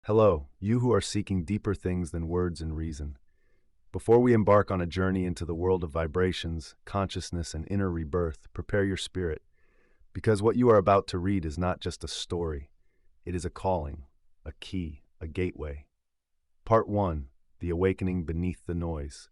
Hello, you who are seeking deeper things than words and reason. Before we embark on a journey into the world of vibrations, consciousness, and inner rebirth, prepare your spirit, because what you are about to read is not just a story. It is a calling, a key, a gateway. Part 1. The Awakening Beneath the Noise.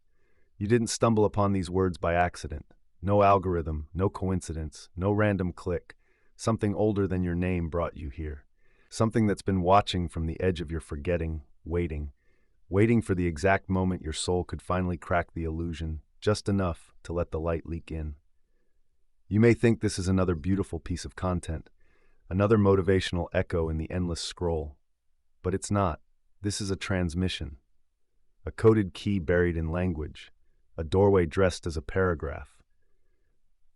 You didn't stumble upon these words by accident. No algorithm, no coincidence, no random click. Something older than your name brought you here. Something that's been watching from the edge of your forgetting, waiting for the exact moment your soul could finally crack the illusion, just enough to let the light leak in. You may think this is another beautiful piece of content, another motivational echo in the endless scroll. But it's not. This is a transmission, a coded key buried in language, a doorway dressed as a paragraph.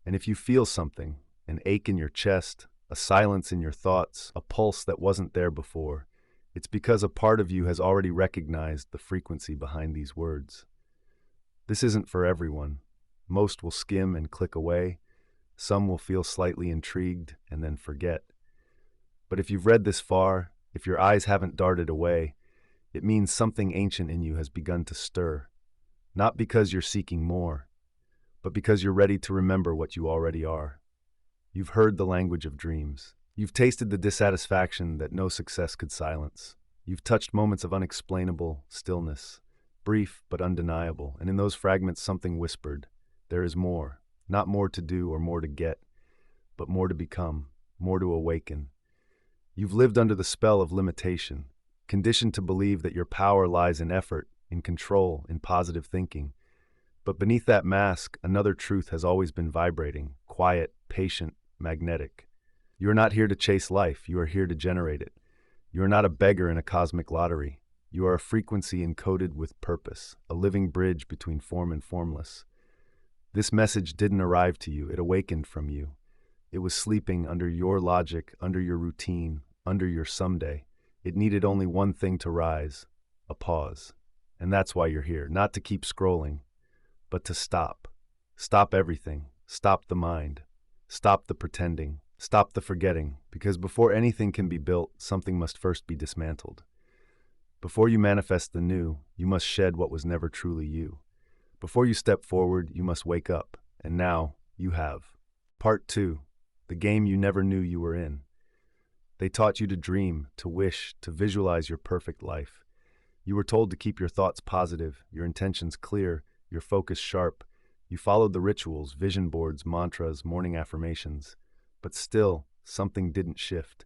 And if you feel something, an ache in your chest, a silence in your thoughts, a pulse that wasn't there before, it's because a part of you has already recognized the frequency behind these words. This isn't for everyone. Most will skim and click away. Some will feel slightly intrigued and then forget. But if you've read this far, if your eyes haven't darted away, it means something ancient in you has begun to stir. Not because you're seeking more, but because you're ready to remember what you already are. You've heard the language of dreams. You've tasted the dissatisfaction that no success could silence. You've touched moments of unexplainable stillness, brief but undeniable, and in those fragments something whispered, there is more, not more to do or more to get, but more to become, more to awaken. You've lived under the spell of limitation, conditioned to believe that your power lies in effort, in control, in positive thinking. But beneath that mask, another truth has always been vibrating, quiet, patient, magnetic. You are not here to chase life, you are here to generate it. You are not a beggar in a cosmic lottery. You are a frequency encoded with purpose, a living bridge between form and formless. This message didn't arrive to you, it awakened from you. It was sleeping under your logic, under your routine, under your someday. It needed only one thing to rise, a pause. And that's why you're here, not to keep scrolling, but to stop. Stop everything. Stop the mind. Stop the pretending. Stop the forgetting, because before anything can be built, something must first be dismantled. Before you manifest the new, you must shed what was never truly you. Before you step forward, you must wake up, and now you have. Part 2. The game you never knew you were in. They taught you to dream, to wish, to visualize your perfect life. You were told to keep your thoughts positive, your intentions clear, your focus sharp. You followed the rituals, vision boards, mantras, morning affirmations. But still, something didn't shift.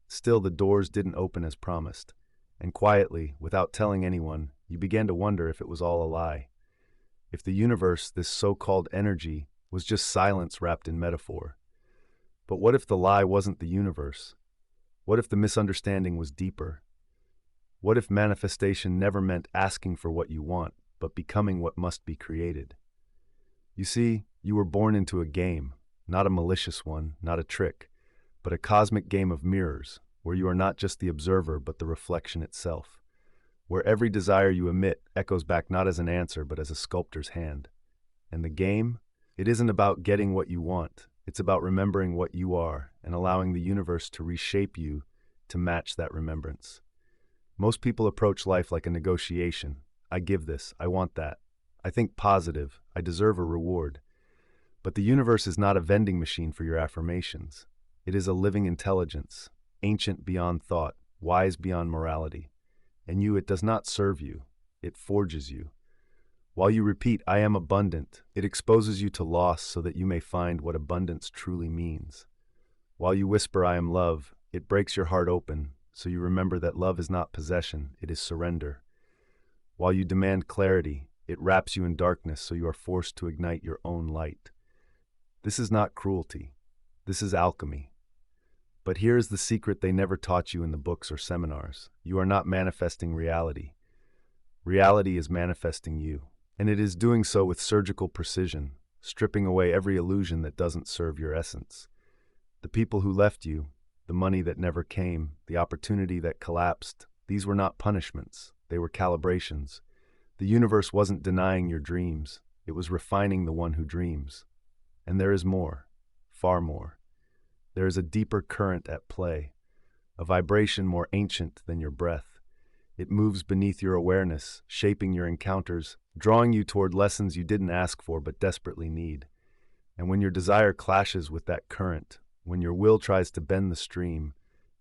Still, the doors didn't open as promised. And quietly, without telling anyone, you began to wonder if it was all a lie. If the universe, this so-called energy, was just silence wrapped in metaphor. But what if the lie wasn't the universe? What if the misunderstanding was deeper? What if manifestation never meant asking for what you want, but becoming what must be created? You see, you were born into a game, not a malicious one, not a trick, but a cosmic game of mirrors, where you are not just the observer, but the reflection itself, where every desire you emit echoes back not as an answer, but as a sculptor's hand. And the game? It isn't about getting what you want. It's about remembering what you are and allowing the universe to reshape you to match that remembrance. Most people approach life like a negotiation. I give this, I want that. I think positive, I deserve a reward. But the universe is not a vending machine for your affirmations. It is a living intelligence, ancient beyond thought, wise beyond morality. And it does not serve you, it forges you. While you repeat, I am abundant, it exposes you to loss so that you may find what abundance truly means. While you whisper, I am love, it breaks your heart open, so you remember that love is not possession, it is surrender. While you demand clarity, it wraps you in darkness so you are forced to ignite your own light. This is not cruelty. This is alchemy. But here is the secret they never taught you in the books or seminars. You are not manifesting reality. Reality is manifesting you. And it is doing so with surgical precision, stripping away every illusion that doesn't serve your essence. The people who left you, the money that never came, the opportunity that collapsed, these were not punishments. They were calibrations. The universe wasn't denying your dreams. It was refining the one who dreams. And there is more, far more. There is a deeper current at play, a vibration more ancient than your breath, It moves beneath your awareness, shaping your encounters, drawing you toward lessons you didn't ask for but desperately need. And when your desire clashes with that current, when your will tries to bend the stream,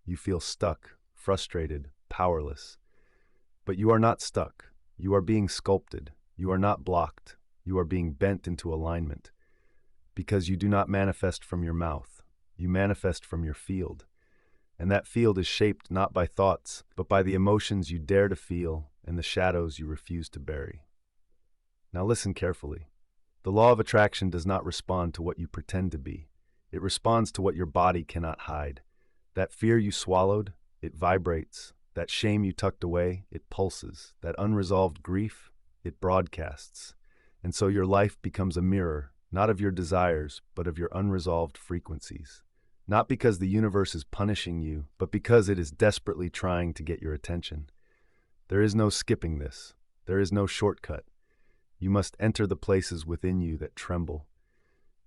you feel stuck, frustrated, powerless. But you are not stuck. You are being sculpted. You are not blocked. You are being bent into alignment. Because you do not manifest from your mouth. You manifest from your field. And that field is shaped not by thoughts, but by the emotions you dare to feel and the shadows you refuse to bury. Now listen carefully. The law of attraction does not respond to what you pretend to be. It responds to what your body cannot hide. That fear you swallowed, it vibrates. That shame you tucked away, it pulses. That unresolved grief, it broadcasts. And so your life becomes a mirror, not of your desires, but of your unresolved frequencies. Not because the universe is punishing you, but because it is desperately trying to get your attention. There is no skipping this. There is no shortcut. You must enter the places within you that tremble.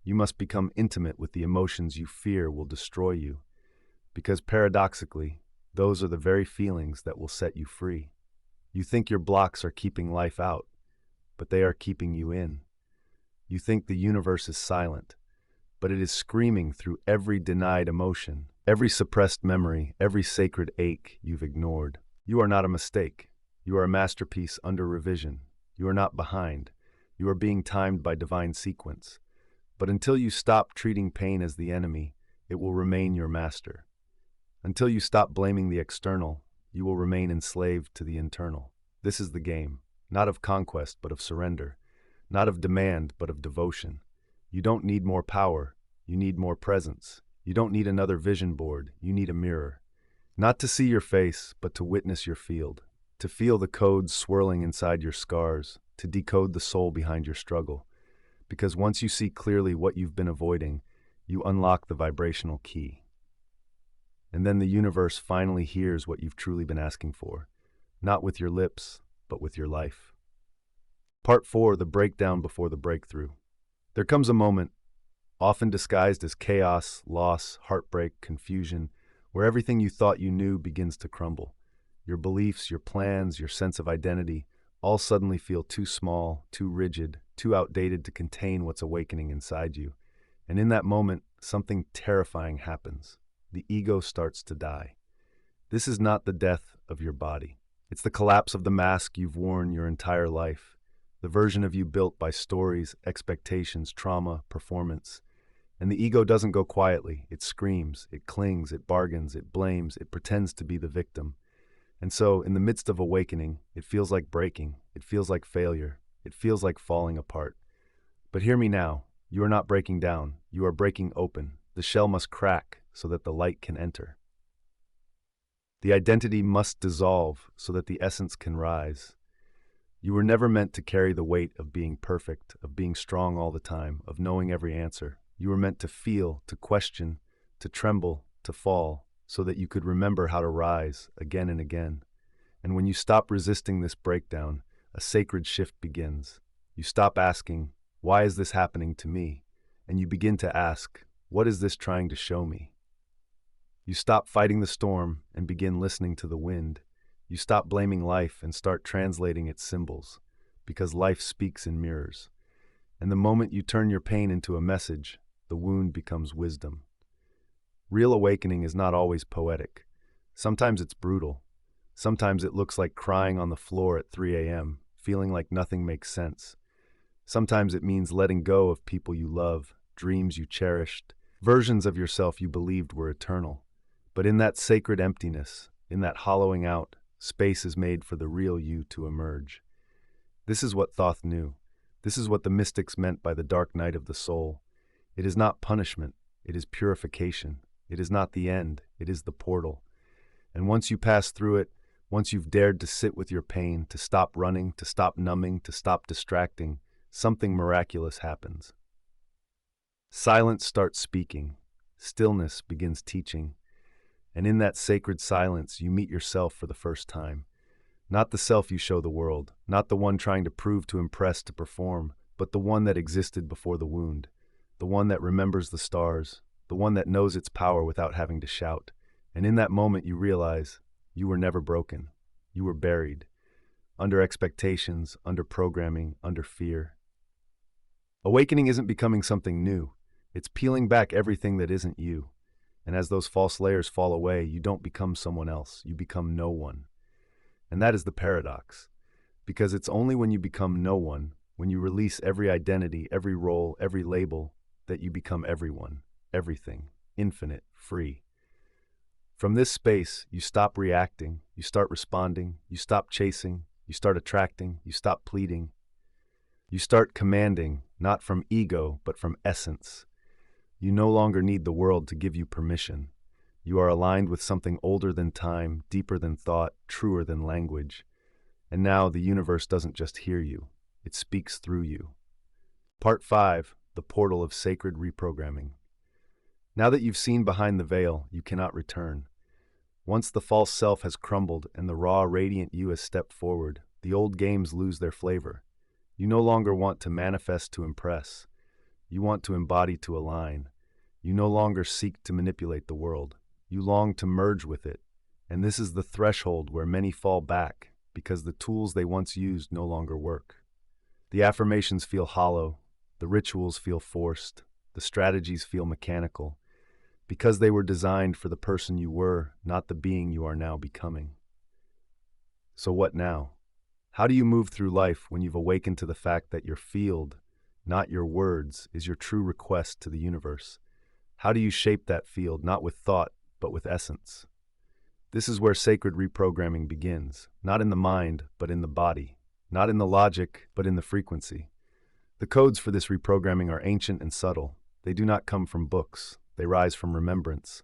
You must become intimate with the emotions you fear will destroy you. Because paradoxically, those are the very feelings that will set you free. You think your blocks are keeping life out, but they are keeping you in. You think the universe is silent, but it is screaming through every denied emotion, every suppressed memory, every sacred ache you've ignored. You are not a mistake. You are a masterpiece under revision. You are not behind. You are being timed by divine sequence. But until you stop treating pain as the enemy, it will remain your master. Until you stop blaming the external, you will remain enslaved to the internal. This is the game, not of conquest, but of surrender, not of demand, but of devotion. You don't need more power, you need more presence. You don't need another vision board, you need a mirror. Not to see your face, but to witness your field, to feel the codes swirling inside your scars, to decode the soul behind your struggle. Because once you see clearly what you've been avoiding, you unlock the vibrational key. And then the universe finally hears what you've truly been asking for, not with your lips, but with your life. Part 4, the breakdown before the breakthrough. There comes a moment, often disguised as chaos, loss, heartbreak, confusion, where everything you thought you knew begins to crumble. Your beliefs, your plans, your sense of identity, all suddenly feel too small, too rigid, too outdated to contain what's awakening inside you. And in that moment, something terrifying happens. The ego starts to die. This is not the death of your body. It's the collapse of the mask you've worn your entire life, the version of you built by stories, expectations, trauma, performance. And the ego doesn't go quietly. It screams, it clings, it bargains, it blames, it pretends to be the victim. And so, in the midst of awakening, it feels like breaking, it feels like failure, it feels like falling apart. But hear me now, you are not breaking down, you are breaking open. The shell must crack so that the light can enter. The identity must dissolve so that the essence can rise. You were never meant to carry the weight of being perfect, of being strong all the time, of knowing every answer. You were meant to feel, to question, to tremble, to fall, so that you could remember how to rise again and again. And when you stop resisting this breakdown, a sacred shift begins. You stop asking, "Why is this happening to me?" And you begin to ask, "What is this trying to show me?" You stop fighting the storm and begin listening to the wind. You stop blaming life and start translating its symbols, because life speaks in mirrors. And the moment you turn your pain into a message, the wound becomes wisdom. Real awakening is not always poetic. Sometimes it's brutal. Sometimes it looks like crying on the floor at 3 a.m., feeling like nothing makes sense. Sometimes it means letting go of people you love, dreams you cherished, versions of yourself you believed were eternal. But in that sacred emptiness, in that hollowing out, space is made for the real you to emerge. This is what Thoth knew. This is what the mystics meant by the dark night of the soul. It is not punishment, it is purification. It is not the end, it is the portal. And once you pass through it, once you've dared to sit with your pain, to stop running, to stop numbing, to stop distracting, something miraculous happens. Silence starts speaking. Stillness begins teaching. And in that sacred silence, you meet yourself for the first time. Not the self you show the world, not the one trying to prove, to impress, to perform, but the one that existed before the wound, the one that remembers the stars, the one that knows its power without having to shout. And in that moment you realize you were never broken. You were buried. Under expectations, under programming, under fear. Awakening isn't becoming something new. It's peeling back everything that isn't you. And as those false layers fall away, you don't become someone else. You become no one. And that is the paradox. Because it's only when you become no one, when you release every identity, every role, every label, that you become everyone, everything, infinite, free. From this space, you stop reacting, you start responding, you stop chasing, you start attracting, you stop pleading. You start commanding, not from ego, but from essence. You no longer need the world to give you permission. You are aligned with something older than time, deeper than thought, truer than language. And now the universe doesn't just hear you, it speaks through you. Part 5, the portal of sacred reprogramming. Now that you've seen behind the veil, you cannot return. Once the false self has crumbled and the raw, radiant you has stepped forward, the old games lose their flavor. You no longer want to manifest to impress. You want to embody to align. You no longer seek to manipulate the world. You long to merge with it. And this is the threshold where many fall back because the tools they once used no longer work. The affirmations feel hollow. The rituals feel forced. The strategies feel mechanical. Because they were designed for the person you were, not the being you are now becoming. So what now? How do you move through life when you've awakened to the fact that your field, not your words, is your true request to the universe? How do you shape that field, not with thought, but with essence? This is where sacred reprogramming begins, not in the mind, but in the body, not in the logic, but in the frequency. The codes for this reprogramming are ancient and subtle. They do not come from books. They rise from remembrance.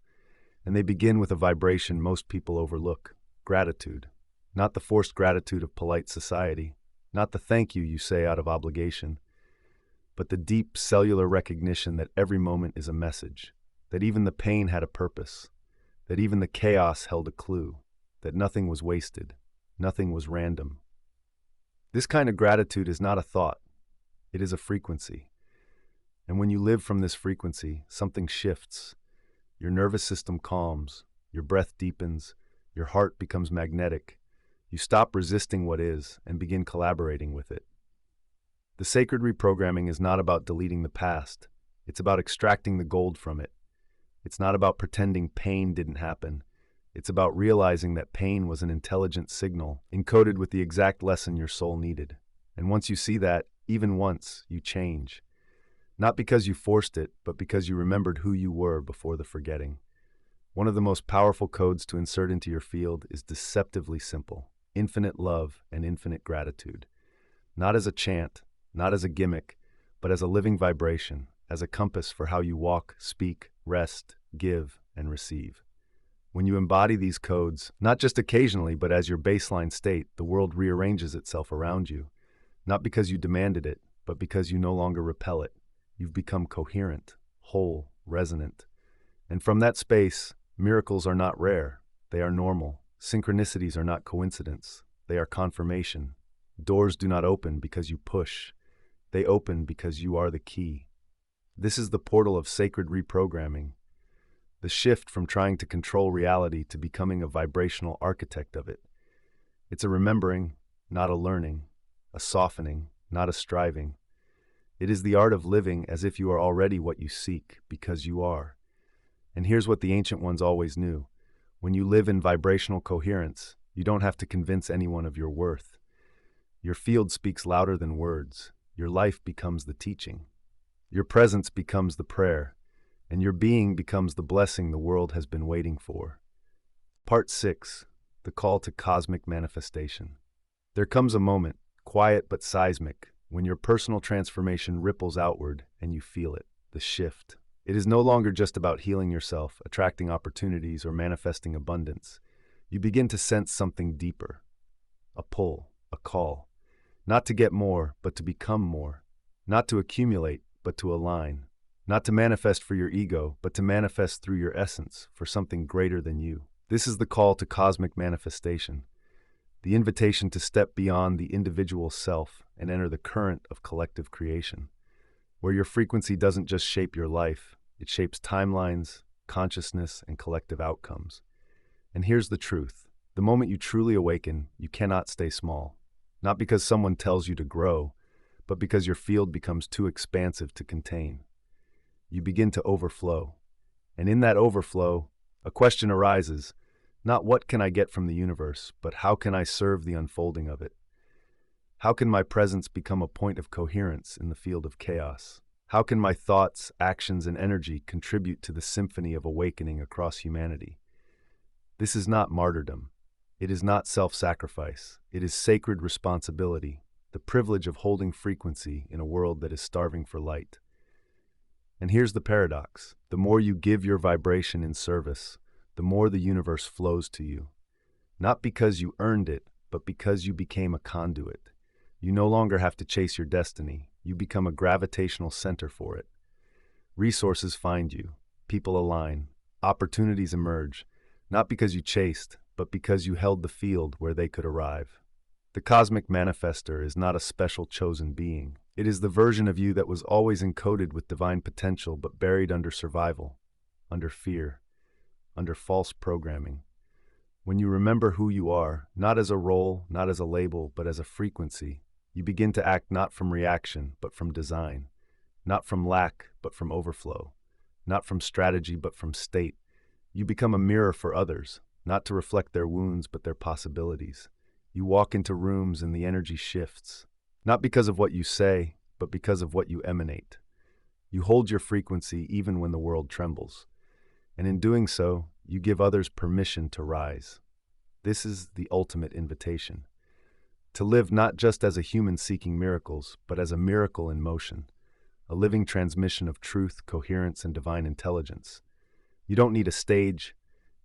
And they begin with a vibration most people overlook, gratitude. Not the forced gratitude of polite society, not the thank you say out of obligation, but the deep cellular recognition that every moment is a message, that even the pain had a purpose, that even the chaos held a clue, that nothing was wasted, nothing was random. This kind of gratitude is not a thought, it is a frequency. And when you live from this frequency, something shifts. Your nervous system calms, your breath deepens, your heart becomes magnetic. You stop resisting what is and begin collaborating with it. The sacred reprogramming is not about deleting the past. It's about extracting the gold from it. It's not about pretending pain didn't happen. It's about realizing that pain was an intelligent signal encoded with the exact lesson your soul needed. And once you see that, even once, you change. Not because you forced it, but because you remembered who you were before the forgetting. One of the most powerful codes to insert into your field is deceptively simple: infinite love and infinite gratitude. Not as a chant, not as a gimmick, but as a living vibration, as a compass for how you walk, speak, rest, give, and receive. When you embody these codes, not just occasionally, but as your baseline state, the world rearranges itself around you. Not because you demanded it, but because you no longer repel it. You've become coherent, whole, resonant. And from that space, miracles are not rare. They are normal. Synchronicities are not coincidence. They are confirmation. Doors do not open because you push. They open because you are the key. This is the portal of sacred reprogramming. The shift from trying to control reality to becoming a vibrational architect of it. It's a remembering, not a learning. A softening, not a striving. It is the art of living as if you are already what you seek, because you are. And here's what the ancient ones always knew. When you live in vibrational coherence, you don't have to convince anyone of your worth. Your field speaks louder than words. Your life becomes the teaching. Your presence becomes the prayer. And your being becomes the blessing the world has been waiting for. Part 6, the call to cosmic manifestation. There comes a moment, quiet but seismic, when your personal transformation ripples outward and you feel it, the shift. It is no longer just about healing yourself, attracting opportunities, or manifesting abundance. You begin to sense something deeper. A pull, a call. Not to get more, but to become more. Not to accumulate, but to align. Not to manifest for your ego, but to manifest through your essence, for something greater than you. This is the call to cosmic manifestation. The invitation to step beyond the individual self and enter the current of collective creation, where your frequency doesn't just shape your life, it shapes timelines, consciousness, and collective outcomes. And here's the truth. The moment you truly awaken, you cannot stay small. Not because someone tells you to grow, but because your field becomes too expansive to contain. You begin to overflow. And in that overflow, a question arises, not what can I get from the universe, but how can I serve the unfolding of it? How can my presence become a point of coherence in the field of chaos? How can my thoughts, actions, and energy contribute to the symphony of awakening across humanity? This is not martyrdom. It is not self-sacrifice. It is sacred responsibility, the privilege of holding frequency in a world that is starving for light. And here's the paradox. The more you give your vibration in service, the more the universe flows to you. Not because you earned it, but because you became a conduit. You no longer have to chase your destiny. You become a gravitational center for it. Resources find you. People align. Opportunities emerge. Not because you chased, but because you held the field where they could arrive. The cosmic manifester is not a special chosen being. It is the version of you that was always encoded with divine potential but buried under survival, under fear, under false programming. When you remember who you are, not as a role, not as a label, but as a frequency, you begin to act not from reaction, but from design, not from lack, but from overflow, not from strategy, but from state. You become a mirror for others, not to reflect their wounds, but their possibilities. You walk into rooms and the energy shifts, not because of what you say, but because of what you emanate. You hold your frequency even when the world trembles. And in doing so, you give others permission to rise. This is the ultimate invitation. To live not just as a human seeking miracles, but as a miracle in motion, a living transmission of truth, coherence, and divine intelligence. You don't need a stage,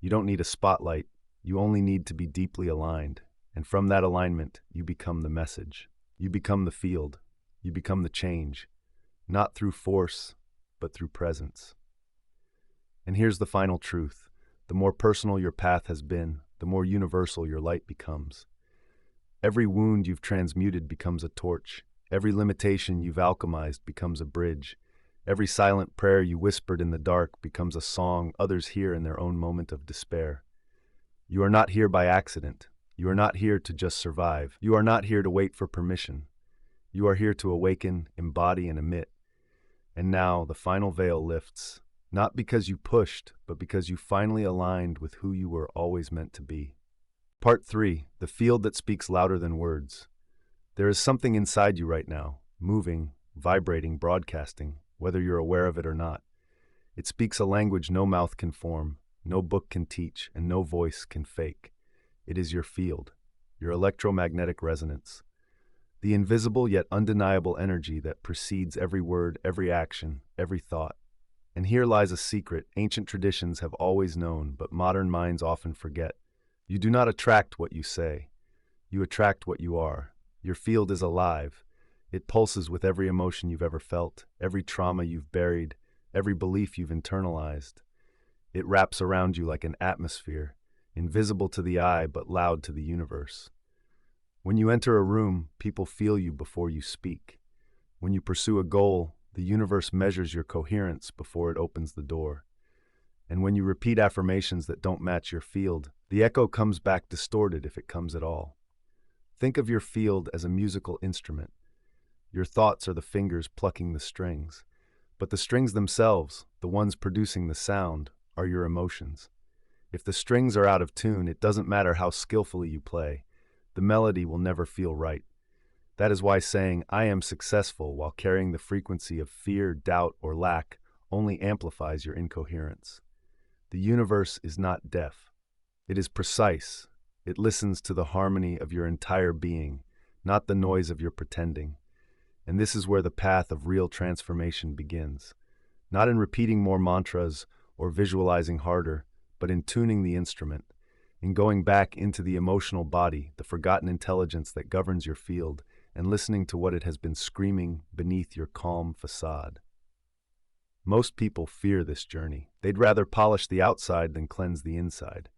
you don't need a spotlight, you only need to be deeply aligned. And from that alignment, you become the message. You become the field. You become the change. Not through force, but through presence. And here's the final truth. The more personal your path has been, the more universal your light becomes. Every wound you've transmuted becomes a torch. Every limitation you've alchemized becomes a bridge. Every silent prayer you whispered in the dark becomes a song others hear in their own moment of despair. You are not here by accident. You are not here to just survive. You are not here to wait for permission. You are here to awaken, embody, and emit. And now the final veil lifts, not because you pushed, but because you finally aligned with who you were always meant to be. Part 3, the field that speaks louder than words. There is something inside you right now, moving, vibrating, broadcasting, whether you're aware of it or not. It speaks a language no mouth can form, no book can teach, and no voice can fake. It is your field, your electromagnetic resonance, the invisible yet undeniable energy that precedes every word, every action, every thought. And here lies a secret ancient traditions have always known, but modern minds often forget. You do not attract what you say. You attract what you are. Your field is alive. It pulses with every emotion you've ever felt, every trauma you've buried, every belief you've internalized. It wraps around you like an atmosphere, invisible to the eye but loud to the universe. When you enter a room, people feel you before you speak. When you pursue a goal, the universe measures your coherence before it opens the door. And when you repeat affirmations that don't match your field, the echo comes back distorted if it comes at all. Think of your field as a musical instrument. Your thoughts are the fingers plucking the strings. But the strings themselves, the ones producing the sound, are your emotions. If the strings are out of tune, it doesn't matter how skillfully you play. The melody will never feel right. That is why saying, "I am successful," while carrying the frequency of fear, doubt, or lack, only amplifies your incoherence. The universe is not deaf. It is precise. It listens to the harmony of your entire being, not the noise of your pretending. And this is where the path of real transformation begins. Not in repeating more mantras or visualizing harder, but in tuning the instrument, in going back into the emotional body, the forgotten intelligence that governs your field, and listening to what it has been screaming beneath your calm facade. Most people fear this journey. They'd rather polish the outside than cleanse the inside.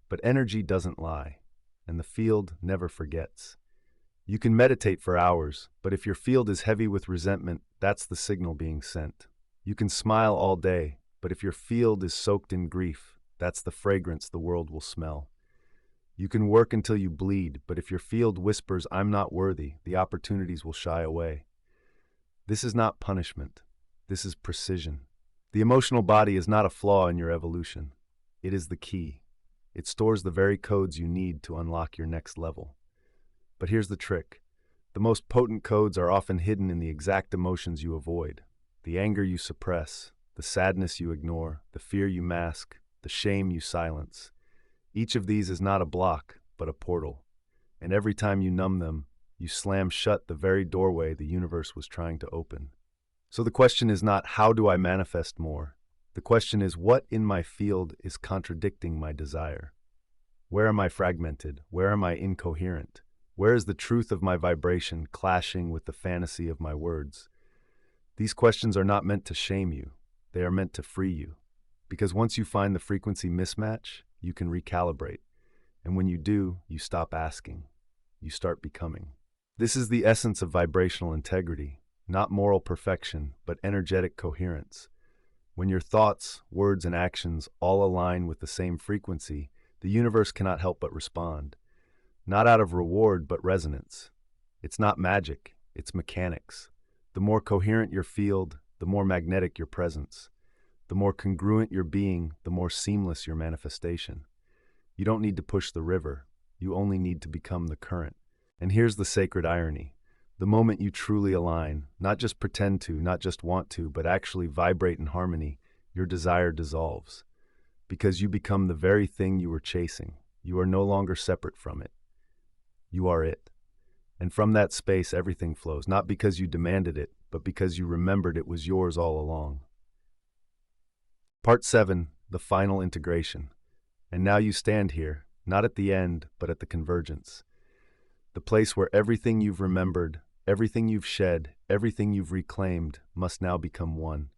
But energy doesn't lie, and the field never forgets. You can meditate for hours, but if your field is heavy with resentment, that's the signal being sent. You can smile all day, but if your field is soaked in grief, that's the fragrance the world will smell. You can work until you bleed, but if your field whispers, "I'm not worthy," the opportunities will shy away. This is not punishment. This is precision. The emotional body is not a flaw in your evolution. It is the key. It stores the very codes you need to unlock your next level. But here's the trick. The most potent codes are often hidden in the exact emotions you avoid. The anger you suppress, the sadness you ignore, the fear you mask, the shame you silence. Each of these is not a block, but a portal. And every time you numb them, you slam shut the very doorway the universe was trying to open. So the question is not, how do I manifest more? The question is, what in my field is contradicting my desire? Where am I fragmented? Where am I incoherent? Where is the truth of my vibration clashing with the fantasy of my words? These questions are not meant to shame you. They are meant to free you. Because once you find the frequency mismatch, you can recalibrate. And when you do, you stop asking. You start becoming. This is the essence of vibrational integrity, not moral perfection, but energetic coherence. When your thoughts, words, and actions all align with the same frequency, the universe cannot help but respond. Not out of reward, but resonance. It's not magic, it's mechanics. The more coherent your field, the more magnetic your presence. The more congruent your being, the more seamless your manifestation. You don't need to push the river, you only need to become the current. And here's the sacred irony. The moment you truly align, not just pretend to, not just want to, but actually vibrate in harmony, your desire dissolves. Because you become the very thing you were chasing. You are no longer separate from it. You are it. And from that space, everything flows, not because you demanded it, but because you remembered it was yours all along. Part 7, the final integration. And now you stand here, not at the end, but at the convergence. The place where everything you've remembered, everything you've shed, everything you've reclaimed must now become one.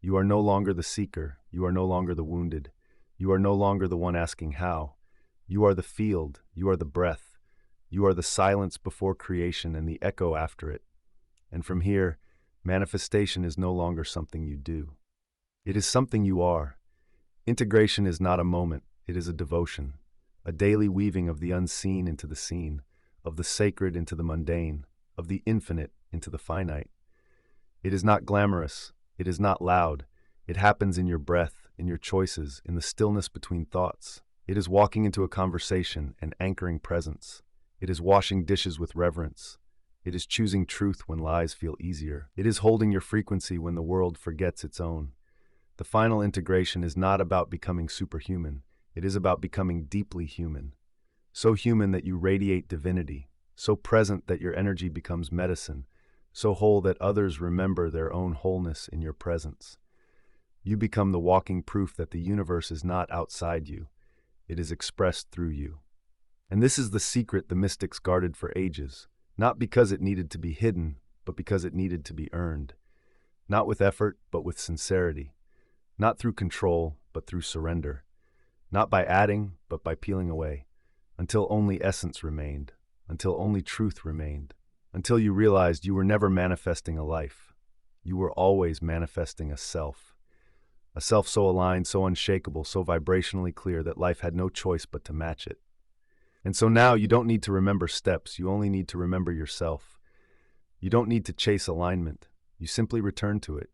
You are no longer the seeker. You are no longer the wounded. You are no longer the one asking how. You are the field. You are the breath. You are the silence before creation and the echo after it. And from here, manifestation is no longer something you do. It is something you are. Integration is not a moment. It is a devotion, a daily weaving of the unseen into the seen, of the sacred into the mundane, of the infinite into the finite. It is not glamorous. It is not loud. It happens in your breath, in your choices, in the stillness between thoughts. It is walking into a conversation and anchoring presence. It is washing dishes with reverence. It is choosing truth when lies feel easier. It is holding your frequency when the world forgets its own. The final integration is not about becoming superhuman. It is about becoming deeply human. So human that you radiate divinity, so present that your energy becomes medicine, so whole that others remember their own wholeness in your presence. You become the walking proof that the universe is not outside you. It is expressed through you. And this is the secret the mystics guarded for ages, not because it needed to be hidden, but because it needed to be earned. Not with effort, but with sincerity. Not through control, but through surrender. Not by adding, but by peeling away. Until only essence remained, until only truth remained, until you realized you were never manifesting a life. You were always manifesting a self so aligned, so unshakable, so vibrationally clear that life had no choice but to match it. And so now you don't need to remember steps, you only need to remember yourself. You don't need to chase alignment, you simply return to it.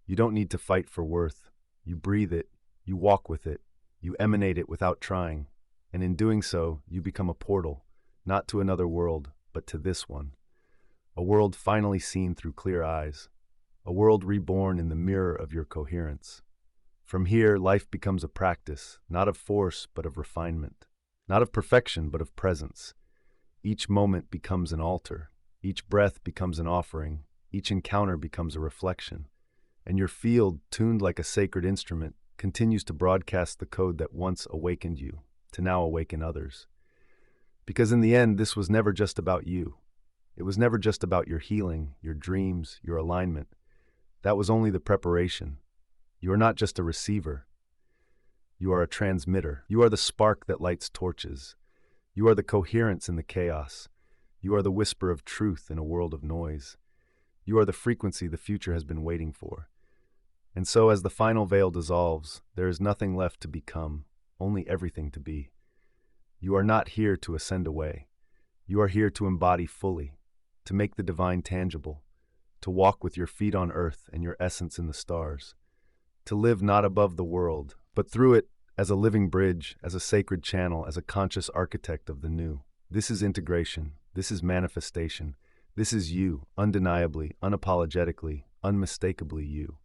You don't need to fight for worth, you breathe it, you walk with it, you emanate it without trying. And in doing so, you become a portal, not to another world, but to this one. A world finally seen through clear eyes. A world reborn in the mirror of your coherence. From here, life becomes a practice, not of force, but of refinement. Not of perfection, but of presence. Each moment becomes an altar. Each breath becomes an offering. Each encounter becomes a reflection. And your field, tuned like a sacred instrument, continues to broadcast the code that once awakened you, to now awaken others. Because in the end, this was never just about you. It was never just about your healing, your dreams, your alignment. That was only the preparation. You are not just a receiver. You are a transmitter. You are the spark that lights torches. You are the coherence in the chaos. You are the whisper of truth in a world of noise. You are the frequency the future has been waiting for. And so as the final veil dissolves, there is nothing left to become, only everything to be. You are not here to ascend away. You are here to embody fully, to make the divine tangible, to walk with your feet on earth and your essence in the stars, to live not above the world, but through it as a living bridge, as a sacred channel, as a conscious architect of the new. This is integration. This is manifestation. This is you, undeniably, unapologetically, unmistakably you.